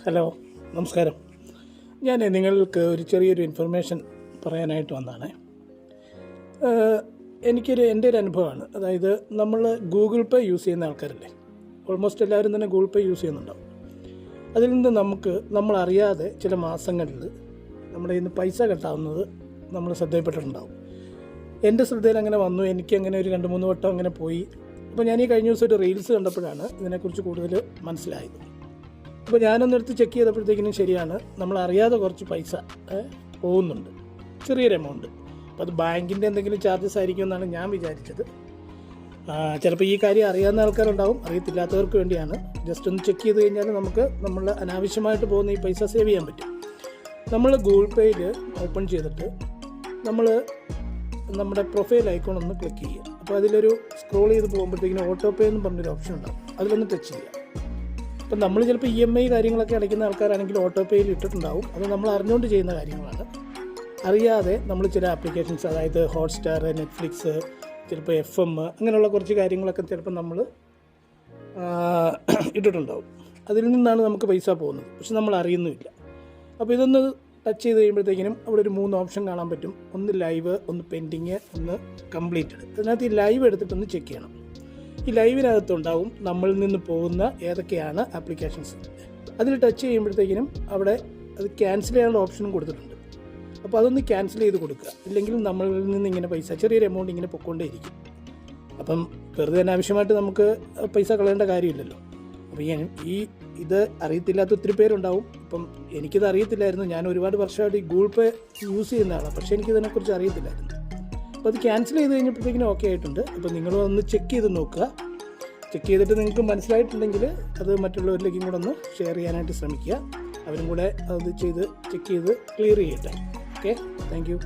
Hello, നമസ്കാരം. ഞാൻ നിങ്ങൾക്ക് ഒരു ചെറിയൊരു ഇൻഫർമേഷൻ പറയാനായിട്ട് വന്നതാണ്. എൻ്റെ ഒരു അനുഭവമാണ്. അതായത് നമ്മൾ ഗൂഗിൾ പേ യൂസ് ചെയ്യുന്ന ആൾക്കാരല്ലേ, ഓൾമോസ്റ്റ് എല്ലാവരും തന്നെ ഗൂഗിൾ പേ യൂസ് ചെയ്യുന്നുണ്ടാവും. അതിൽ നിന്ന് നമ്മളറിയാതെ ചില മാസങ്ങളിൽ നമ്മുടെ ഇന്ന് പൈസ കട്ടാവുന്നത് നമ്മൾ ശ്രദ്ധയിൽപ്പെട്ടിട്ടുണ്ടാവും. എൻ്റെ ശ്രദ്ധയിൽ അങ്ങനെ വന്നു. എനിക്കങ്ങനെ ഒരു 2-3 വട്ടം അങ്ങനെ പോയി. അപ്പോൾ ഞാൻ ഈ കഴിഞ്ഞ ദിവസം ഒരു റീൽസ് കണ്ടപ്പോഴാണ് ഇതിനെക്കുറിച്ച് കൂടുതൽ മനസ്സിലായത്. അപ്പോൾ ഞാനൊന്നെടുത്ത് ചെക്ക് ചെയ്തപ്പോഴത്തേക്കിനും ശരിയാണ്, നമ്മളറിയാതെ കുറച്ച് പൈസ പോകുന്നുണ്ട്, ചെറിയൊരു എമൗണ്ട്. അപ്പോൾ അത് ബാങ്കിൻ്റെ എന്തെങ്കിലും ചാർജസ് ആയിരിക്കും എന്നാണ് ഞാൻ വിചാരിച്ചത്. ചിലപ്പോൾ ഈ കാര്യം അറിയാവുന്ന ആൾക്കാരുണ്ടാവും, അറിയത്തില്ലാത്തവർക്ക് വേണ്ടിയാണ്. ജസ്റ്റ് ഒന്ന് ചെക്ക് ചെയ്ത് കഴിഞ്ഞാൽ നമ്മൾ അനാവശ്യമായിട്ട് പോകുന്ന ഈ പൈസ സേവ് ചെയ്യാൻ പറ്റും. നമ്മൾ ഗൂഗിൾ പേയിൽ ഓപ്പൺ ചെയ്തിട്ട് നമ്മുടെ പ്രൊഫൈൽ ഐക്കോൺ ഒന്ന് ക്ലിക്ക് ചെയ്യുക. അപ്പോൾ അതിലൊരു സ്ക്രോൾ ചെയ്ത് പോകുമ്പോഴത്തേക്കിനും ഓട്ടോ പേ എന്ന് പറഞ്ഞൊരു ഓപ്ഷൻ ഉണ്ടാവും, അതിലൊന്ന് ടച്ച് ചെയ്യുക. അപ്പം നമ്മൾ ചിലപ്പോൾ EMI കാര്യങ്ങളൊക്കെ അടയ്ക്കുന്ന ആൾക്കാരാണെങ്കിൽ ഓട്ടോ പേയിൽ ഇട്ടിട്ടുണ്ടാവും. അത് നമ്മൾ അറിഞ്ഞുകൊണ്ട് ചെയ്യുന്ന കാര്യങ്ങളാണ്. അറിയാതെ നമ്മൾ ചില ആപ്ലിക്കേഷൻസ്, അതായത് ഹോട്ട്സ്റ്റാർ, നെറ്റ്ഫ്ലിക്സ്, ചിലപ്പോൾ FM, അങ്ങനെയുള്ള കുറച്ച് കാര്യങ്ങളൊക്കെ ചിലപ്പോൾ നമ്മൾ ഇട്ടിട്ടുണ്ടാവും. അതിൽ നിന്നാണ് നമുക്ക് പൈസ പോകുന്നത്, പക്ഷെ നമ്മൾ അറിയുന്നുമില്ല. അപ്പോൾ ഇതൊന്ന് ടച്ച് ചെയ്ത് കഴിയുമ്പോഴത്തേക്കിനും അവിടെ ഒരു 3 ഓപ്ഷൻ കാണാൻ പറ്റും. ഒന്ന് ലൈവ്, ഒന്ന് പെൻഡിങ്, ഒന്ന് കംപ്ലീറ്റഡ്. അതിനകത്ത് ഈ ലൈവ് എടുത്തിട്ടൊന്ന് ചെക്ക് ചെയ്യണം. ഈ ലൈവിനകത്തുണ്ടാവും നമ്മളിൽ നിന്ന് പോകുന്ന ഏതൊക്കെയാണ് ആപ്ലിക്കേഷൻസ്. അതിൽ ടച്ച് ചെയ്യുമ്പോഴത്തേക്കിനും അവിടെ അത് ക്യാൻസൽ ചെയ്യാനുള്ള ഓപ്ഷനും കൊടുത്തിട്ടുണ്ട്. അപ്പോൾ അതൊന്ന് ക്യാൻസൽ ചെയ്ത് കൊടുക്കുക. ഇല്ലെങ്കിൽ നമ്മളിൽ നിന്ന് ഇങ്ങനെ പൈസ, ചെറിയൊരു എമൗണ്ട് ഇങ്ങനെ പൊയ്ക്കൊണ്ടേയിരിക്കും. അപ്പം വെറുതെ അനാവശ്യമായിട്ട് നമുക്ക് പൈസ കളയേണ്ട കാര്യമില്ലല്ലോ. അപ്പോൾ ഇത് അറിയത്തില്ലാത്ത ഒത്തിരി പേരുണ്ടാവും. ഇപ്പം എനിക്കിത് അറിയത്തില്ലായിരുന്നു. ഞാൻ ഒരുപാട് വർഷമായിട്ട് ഈ ഗൂഗിൾ പേ യൂസ് ചെയ്യുന്നതാണ്, പക്ഷേ എനിക്കിതിനെക്കുറിച്ച് അറിയത്തില്ലായിരുന്നു. അപ്പോൾ അത് ക്യാൻസൽ ചെയ്ത് കഴിഞ്ഞപ്പോഴത്തേക്കിനും ഓക്കെ ആയിട്ടുണ്ട്. അപ്പോൾ നിങ്ങൾ ഒന്ന് ചെക്ക് ചെയ്ത് നോക്കുക. ചെക്ക് ചെയ്തിട്ട് നിങ്ങൾക്ക് മനസ്സിലായിട്ടുണ്ടെങ്കിൽ അത് മറ്റുള്ളവരിലേക്കും കൂടെ ഒന്ന് ഷെയർ ചെയ്യാനായിട്ട് ശ്രമിക്കുക. അവരും കൂടെ അത് ചെക്ക് ചെയ്ത് ക്ലിയർ ചെയ്യട്ടെ. Okay, thank you.